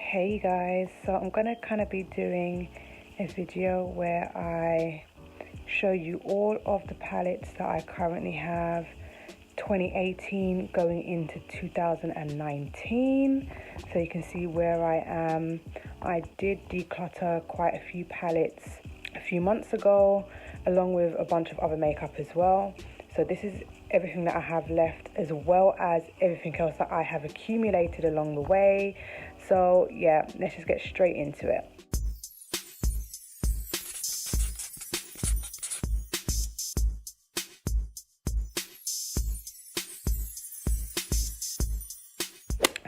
Hey guys, so I'm gonna kind of be doing a video where I show you all of the palettes that I currently have 2018 going into 2019, so you can see where I am. I did declutter quite a few palettes a few months ago, along with a bunch of other makeup as well. So this is everything that I have left, as well as everything else that I have accumulated along the way. So yeah, let's just get straight into it.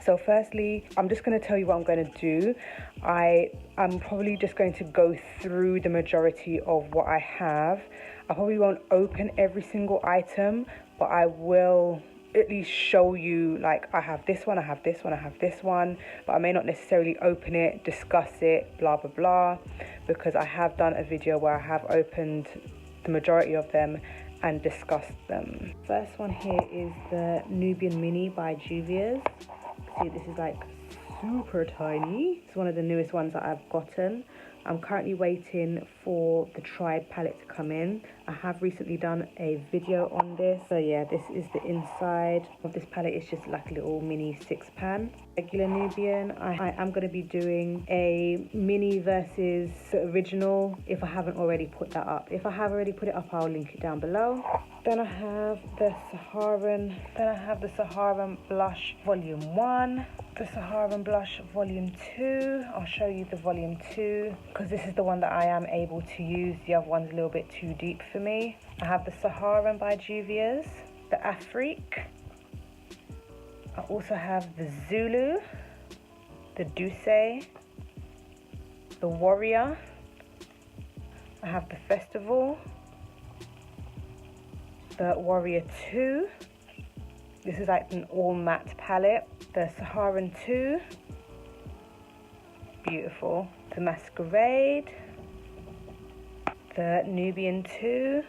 So firstly, I'm just going to tell you what I'm going to do. I'm probably just going to go through the majority of what I have. I probably won't open every single item, but I will at least show you, like, I have this one, I have this one, I have this one, but I may not necessarily open it, discuss it, blah blah blah, because I have done a video where I have opened the majority of them and discussed them. First one here is the Nubian Mini by Juvia's. See, this is like super tiny. It's one of the newest ones that I've gotten. I'm currently waiting for the Tribe palette to come in. I have recently done a video on this. So yeah, this is the inside of this palette. It's just like a little mini 6-pan. Regular Nubian. I am going to be doing a mini versus original if I haven't already put that up. If I have already put it up, I'll link it down below. Then I have the Saharan Blush Volume 1. The Saharan Blush Volume 2. I'll show you the Volume 2 because this is the one that I am able to use. The other one's a little bit too deep for me. I have the Saharan by Juvia's, the Afrique. I also have the Zulu, the Douce, the Warrior. I have the Festival, the Warrior 2. This is like an all matte palette. The Saharan 2, beautiful. The Masquerade, the Nubian 2.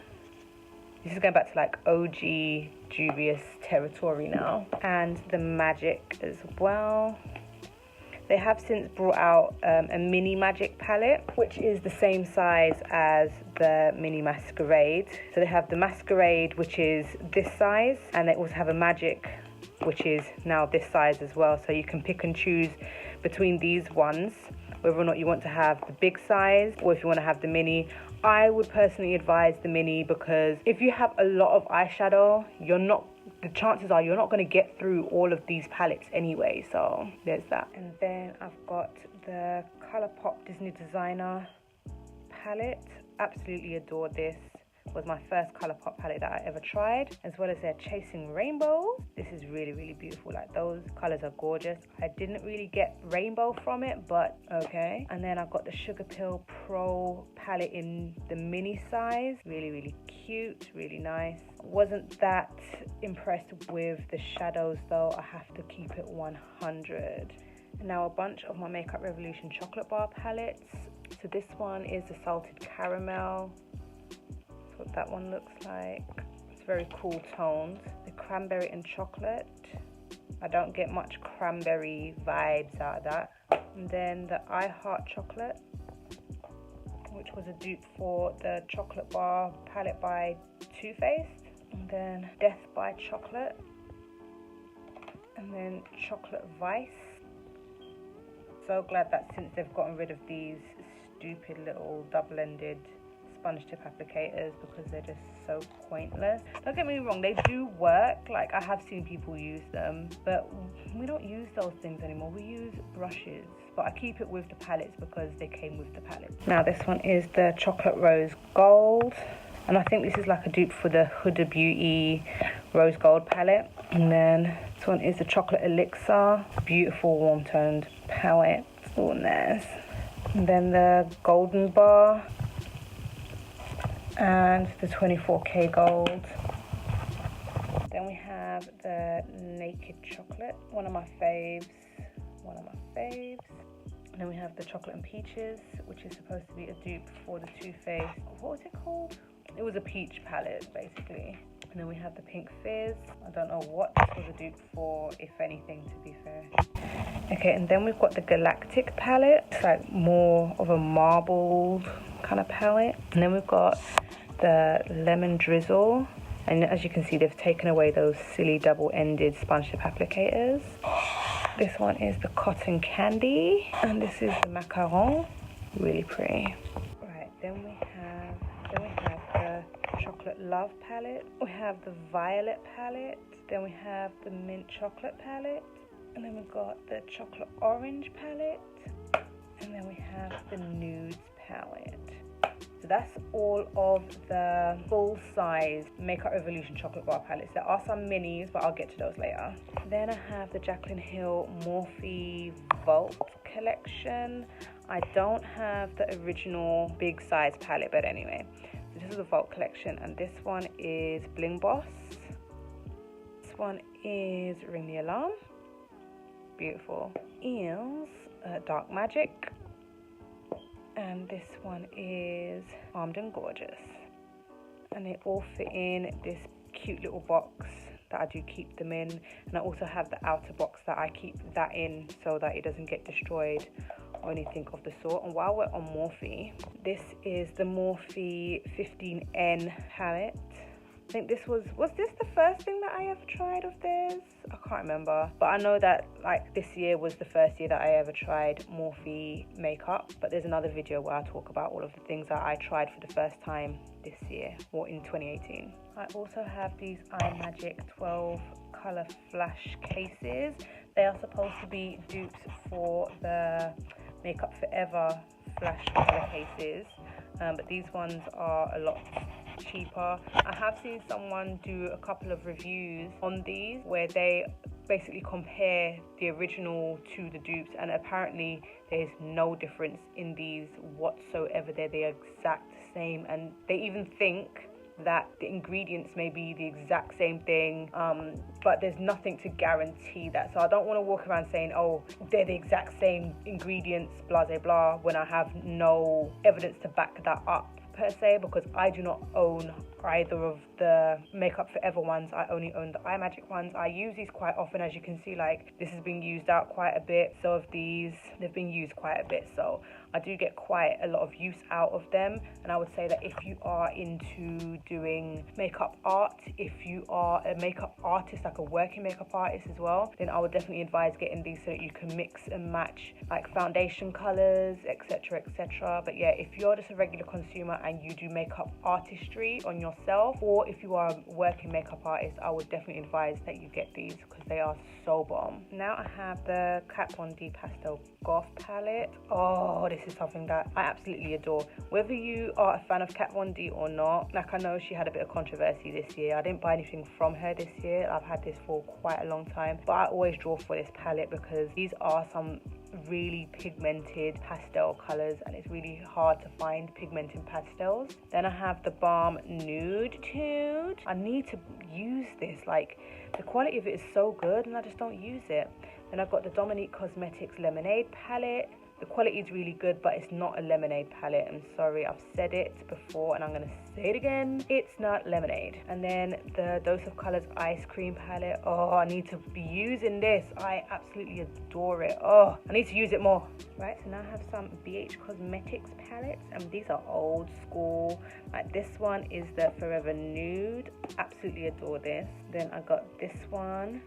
This is going back to like OG Juvia's territory now. And the Magic as well. They have since brought out a mini Magic palette, which is the same size as the mini Masquerade. So they have the Masquerade, which is this size, and they also have a Magic, which is now this size as well. So you can pick and choose between these ones, whether or not you want to have the big size or if you want to have the mini. I would personally advise the mini because if you have a lot of eyeshadow, the chances are you're not going to get through all of these palettes anyway. So there's that. And then I've got the Colourpop Disney Designer palette. Absolutely adore this. It was my first Colourpop palette that I ever tried, as well as their Chasing Rainbows. This is really, really beautiful. Like, those colors are gorgeous. I didn't really get rainbow from it, but okay. And then I've got the Sugar Pill Pro palette in the mini size. Really, really cute, really nice. Wasn't that impressed with the shadows though. I have to keep it 100. And now a bunch of my Makeup Revolution chocolate bar palettes. So this one is the Salted Caramel. What that one looks like. It's very cool toned. The Cranberry and Chocolate. I don't get much cranberry vibes out of that. And then the I Heart Chocolate, which was a dupe for the chocolate bar palette by Too Faced. And then Death by Chocolate. And then Chocolate Vice. So glad that since they've gotten rid of these stupid little double-ended sponge tip applicators because they're just so pointless. Don't get me wrong, they do work. Like, I have seen people use them, but we don't use those things anymore. We use brushes, but I keep it with the palettes because they came with the palettes. Now this one is the Chocolate Rose Gold, and I think this is like a dupe for the Huda Beauty Rose Gold palette. And then this one is the Chocolate Elixir, beautiful warm toned palette. Oh, nice. And then the Golden Bar and the 24K Gold. Then we have the Naked Chocolate, one of my faves. And then we have the Chocolate and Peaches, which is supposed to be a dupe for the Too Faced. What was it called? It was a peach palette, basically. And then we have the Pink Fizz. I don't know what this was a dupe for, if anything, to be fair. Okay, and then we've got the Galactic palette. It's like more of a marbled kind of palette. And then we've got the Lemon Drizzle. And as you can see, they've taken away those silly double-ended sponge tip applicators. This one is the Cotton Candy. And this is the Macaron. Really pretty. Right, then we have the Chocolate Love palette. We have the Violet palette. Then we have the Mint Chocolate palette. And then we've got the Chocolate Orange palette. And then we have the Nudes palette. So that's all of the full-size Makeup Revolution chocolate bar palettes. There are some minis, but I'll get to those later. Then I have the Jaclyn Hill Morphe Vault collection. I don't have the original big size palette, but anyway. So this is the Vault collection, and this one is Bling Boss. This one is Ring the Alarm. Beautiful. Is Dark Magic. And this one is Armed and Gorgeous. And they all fit in this cute little box that I do keep them in. And I also have the outer box that I keep that in so that it doesn't get destroyed or anything of the sort. And while we're on Morphe, this is the Morphe 15N palette. I think this was this the first thing that I ever tried of theirs? I can't remember. But I know that like this year was the first year that I ever tried Morphe makeup. But there's another video where I talk about all of the things that I tried for the first time this year, or in 2018. I also have these iMagic 12 color flash cases. They are supposed to be dupes for the Makeup Forever flash color cases. But these ones are a lot cheaper. I have seen someone do a couple of reviews on these where they basically compare the original to the dupes, and apparently there's no difference in these whatsoever. They're the exact same, and they even think that the ingredients may be the exact same thing, but there's nothing to guarantee that. So I don't want to walk around saying, oh, they're the exact same ingredients, blah blah blah, when I have no evidence to back that up per se, because I do not own either of the Makeup Forever ones. I only own the iMagic ones. I use these quite often. As you can see, like, this has been used out quite a bit. So of these, they've been used quite a bit, so I do get quite a lot of use out of them. And I would say that if you are into doing makeup art, if you are a makeup artist, like a working makeup artist as well, then I would definitely advise getting these so that you can mix and match like foundation colors, etc, etc. But yeah, if you're just a regular consumer and you do makeup artistry on yourself, or if you are a working makeup artist, I would definitely advise that you get these because they are so bomb. Now I have the Kat Von D Pastel Goth palette. Oh, this is something that I absolutely adore. Whether you are a fan of Kat Von D or not, like, I know she had a bit of controversy this year. I didn't buy anything from her this year. I've had this for quite a long time, but I always draw for this palette because these are some really pigmented pastel colors, and it's really hard to find pigmented pastels. Then I have the Balm Nude Tude. I need to use this. Like, the quality of it is so good and I just don't use it. Then I've got the Dominique Cosmetics Lemonade palette. The quality is really good, but it's not a lemonade palette. I'm sorry, I've said it before and I'm gonna say it again. It's not lemonade. And then the Dose of Colors Ice Cream palette. Oh, I need to be using this. I absolutely adore it. Oh, I need to use it more. Right, so now I have some BH Cosmetics palettes, and these are old school. Like, this one is the Forever Nude. Absolutely adore this. Then I got this one,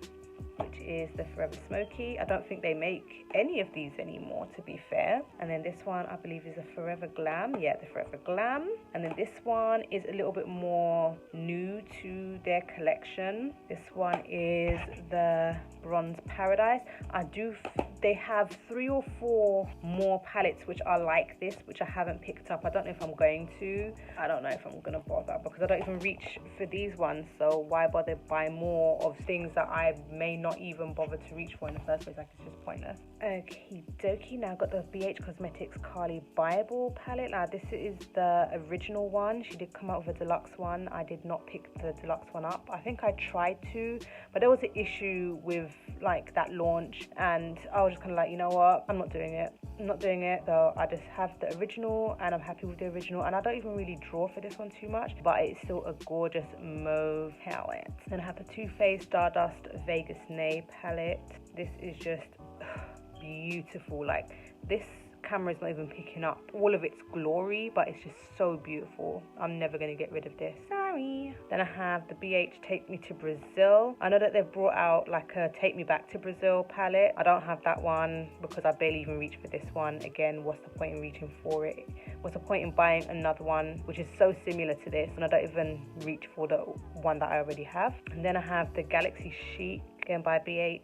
which is the Forever Smoky. I don't think they make any of these anymore, to be fair. And then this one, I believe, is a Forever Glam. Yeah, the Forever Glam. And then this one is a little bit more new to their collection. This one is the Bronze Paradise. They have 3 or 4 more palettes which are like this, which I haven't picked up. I don't know if I'm going to. I don't know if I'm gonna bother because I don't even reach for these ones. So why bother buy more of things that I may not even bother to reach for in the first place. Like, it's just pointless. Okie dokie, now I've got the BH Cosmetics Carly Bible palette. Now this is the original one. She did come out with a deluxe one. I did not pick the deluxe one up. I think I tried to, but there was an issue with like that launch, and I was just kind of like, you know what, I'm not doing it. I'm not doing it. So I just have the original, and I'm happy with the original, and I don't even really draw for this one too much, but it's still a gorgeous mauve palette. Then I have the Too Faced Stardust Vegas Nay palette. This is just beautiful. Like, this camera is not even picking up all of its glory, but it's just so beautiful. I'm never going to get rid of this. Sorry. Then I have the BH Take Me to Brazil. I know that they've brought out like a Take Me Back to Brazil palette. I don't have that one because I barely even reach for this one. Again, what's the point in reaching for it? What's the point in buying another one which is so similar to this, and I don't even reach for the one that I already have? And then I have the Galaxy Chic, again by BH.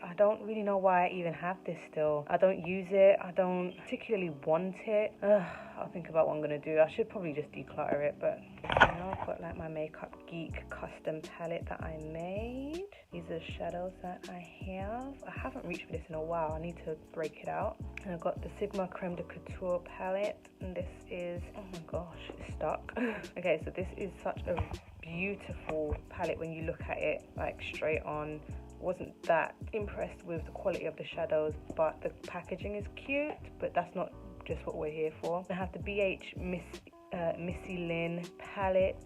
I don't really know why I even have this still. I don't use it. I don't particularly want it. I'll think about what I'm gonna do. I should probably just declutter it, but now I've got like my Makeup Geek custom palette that I made. These are the shadows that I have. I haven't reached for this in a while. I need to break it out. And I've got the Sigma Creme de Couture palette, and this is, oh my gosh, it's stuck. Okay, so this is such a beautiful palette when you look at it like straight on. Wasn't that impressed with the quality of the shadows, but the packaging is cute, but that's not just what we're here for. I have the BH Missy Lynn palette,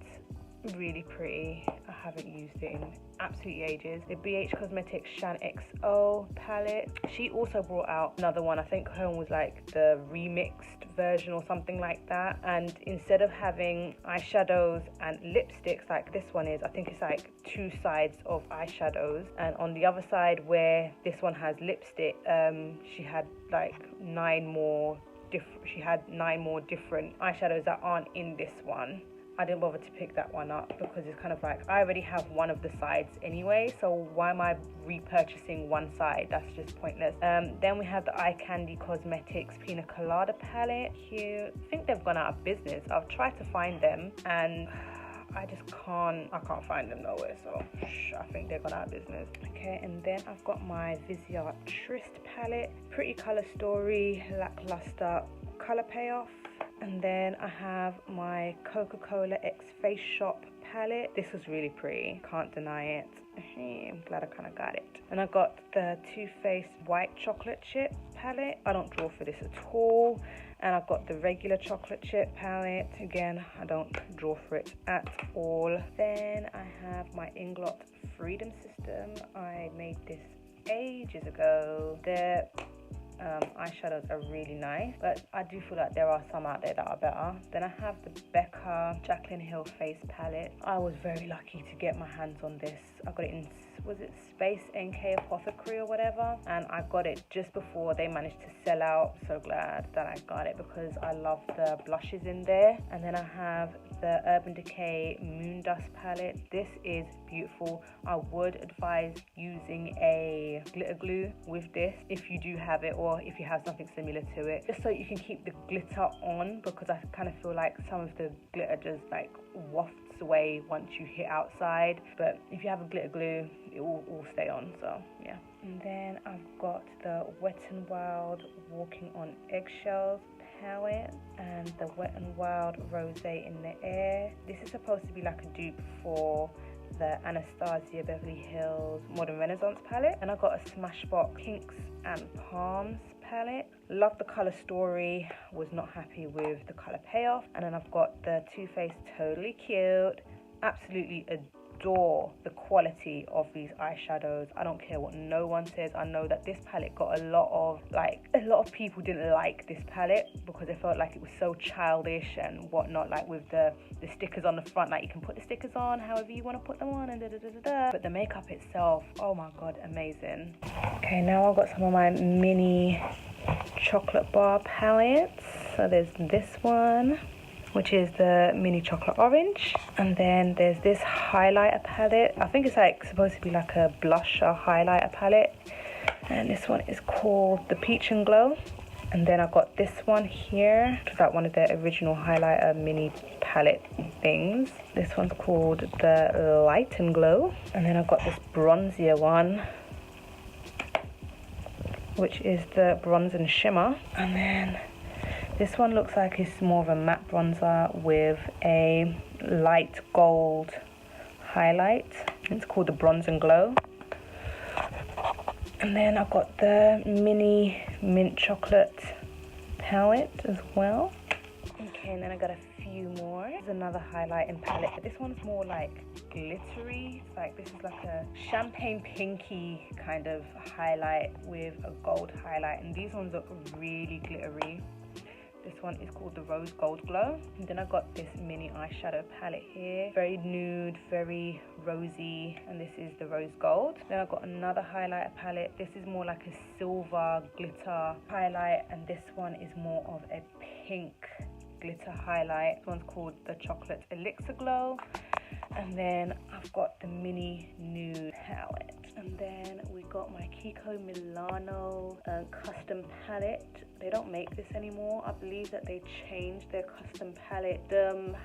really pretty. I haven't used it in absolutely ages. The BH Cosmetics Shan XO palette. She also brought out another one. I think her one was like the remixed version or something like that, and instead of having eyeshadows and lipsticks like this one is, I think it's like two sides of eyeshadows, and on the other side where this one has lipstick, she had like 9 more different eyeshadows that aren't in this one. I didn't bother to pick that one up because it's kind of like, I already have one of the sides anyway, so why am I repurchasing one side? That's just pointless. Then we have the Eye Candy Cosmetics Pina Colada palette. Cute. I think they've gone out of business. I've tried to find them and I can't find them nowhere, so I think they're gone out of business. Okay, and then I've got my Viseart Trist palette. Pretty color story, lackluster color payoff. And then I have my Coca-Cola X Face Shop palette. This was really pretty, can't deny it. I'm glad I kind of got it. And I got the Too Faced White Chocolate Chip palette. I don't draw for this at all. And I've got the regular chocolate chip palette. Again, I don't draw for it at all. Then I have my Inglot Freedom System. I made this ages ago. The eyeshadows are really nice, but I do feel like there are some out there that are better. Then I have the Becca Jaclyn Hill Face palette. I was very lucky to get my hands on this. I got it in, was it Space NK Apothecary or whatever, and I got it just before they managed to sell out. So glad that I got it because I love the blushes in there. And then I have the Urban Decay Moon Dust palette. This is beautiful. I would advise using a glitter glue with this if you do have it, or if you have something similar to it, just so you can keep the glitter on, because I kind of feel like some of the glitter just like wafts away once you hit outside. But if you have a glitter glue, it will all stay on, so yeah. And then I've got the Wet n Wild Walking on Eggshells palette and the Wet n Wild Rosé in the Air. This is supposed to be like a dupe for the Anastasia Beverly Hills Modern Renaissance palette. And I got a Smashbox Pinks and Palms palette. Love the color story, was not happy with the color payoff. And then I've got the Too Faced Totally Cute. Absolutely adore the quality of these eyeshadows. I don't care what no one says. I know that this palette got a lot of people didn't like this palette because they felt like it was so childish and whatnot, like with the stickers on the front, like you can put the stickers on however you want to put them on and but the makeup itself, oh my god, amazing. Okay, now I've got some of my mini chocolate bar palettes. So there's this one, which is the mini chocolate orange, and then there's this highlighter palette. I think it's like supposed to be like a blusher highlighter palette, and this one is called the Peach and Glow. And then I've got this one here, which is like one of the original highlighter mini palette things. This one's called the Light and Glow. And then I've got this bronzier one, which is the Bronze and Shimmer. And then this one looks like it's more of a matte bronzer with a light gold highlight. It's called the Bronze and Glow. And then I've got the mini mint chocolate palette as well. Okay, and then I got a few more. There's another highlighting palette, but this one's more like glittery. It's like, this is like a champagne pinky kind of highlight with a gold highlight, and these ones look really glittery. This one is called the Rose Gold Glow. And then I got this mini eyeshadow palette here. Very nude, very rosy, and this is the Rose Gold. Then I've got another highlighter palette. This is more like a silver glitter highlight, and this one is more of a pink glitter highlight. This one's called the Chocolate Elixir Glow. And then I've got the mini nude palette. And then we got my Kiko Milano custom palette. They don't make this anymore. I believe that they changed their custom palette,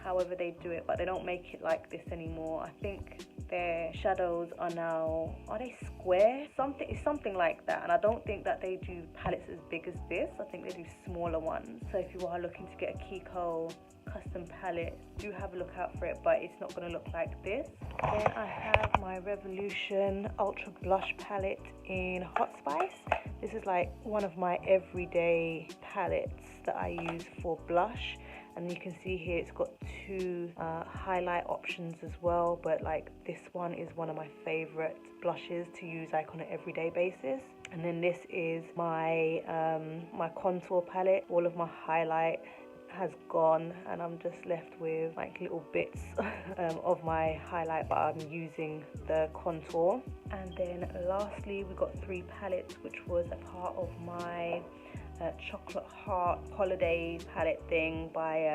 however they do it, but they don't make it like this anymore. I think their shadows are now, are they square? Something like that. And I don't think that they do palettes as big as this. I think they do smaller ones. So if you are looking to get a Kiko custom palette, do have a look out for it, but it's not going to look like this. Then I have my Revolution Ultra Blush palette in Hot Spice. This is like one of my everyday palettes that I use for blush, and you can see here it's got two highlight options as well, but like this one is one of my favorite blushes to use like on an everyday basis. And then this is my my contour palette. All of my highlight has gone, and I'm just left with like little bits of my highlight, but I'm using the contour. And then lastly, we got three palettes, which was a part of my chocolate heart holiday palette thing by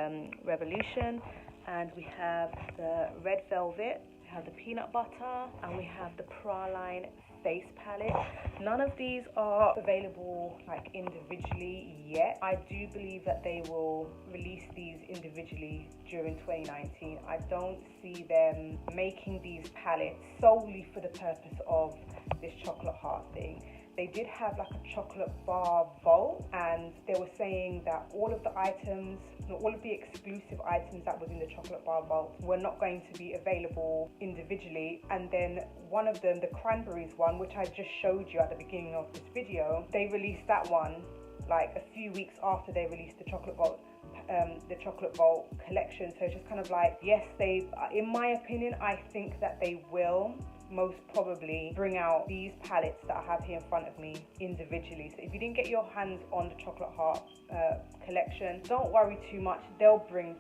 Revolution. And we have the red velvet, we have the peanut butter, and we have the Praline face palette. None of these are available like individually yet. I do believe that they will release these individually during 2019. I don't see them making these palettes solely for the purpose of this chocolate heart thing. They did have like a chocolate bar vault, and they were saying that all of the items, all of the exclusive items that was in the chocolate bar vault were not going to be available individually. And then one of them, the cranberries one, which I just showed you at the beginning of this video, they released that one like a few weeks after they released the chocolate vault collection. So it's just kind of like, yes, they, in my opinion, I think that they will most probably bring out these palettes that I have here in front of me individually. So if you didn't get your hands on the chocolate heart collection, don't worry too much. They'll bring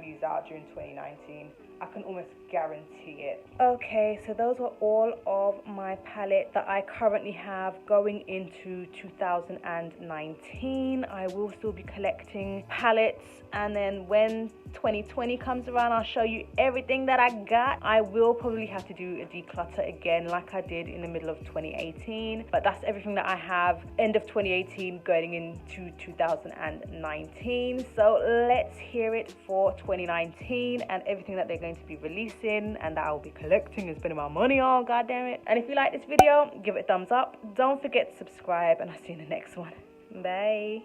these out during 2019. I can almost guarantee it. Okay, so those were all of my palette that I currently have going into 2019. I will still be collecting palettes, and then when 2020 comes around, I'll show you everything that I got. I will probably have to do a declutter again like I did in the middle of 2018, but that's everything that I have end of 2018 going into 2019. So let's hear it for 2019 and everything that they're going to be releasing and that I'll be collecting and spending my money on, god damn it. And if you like this video, give it a thumbs up. Don't forget to subscribe, and I'll see you in the next one. Bye.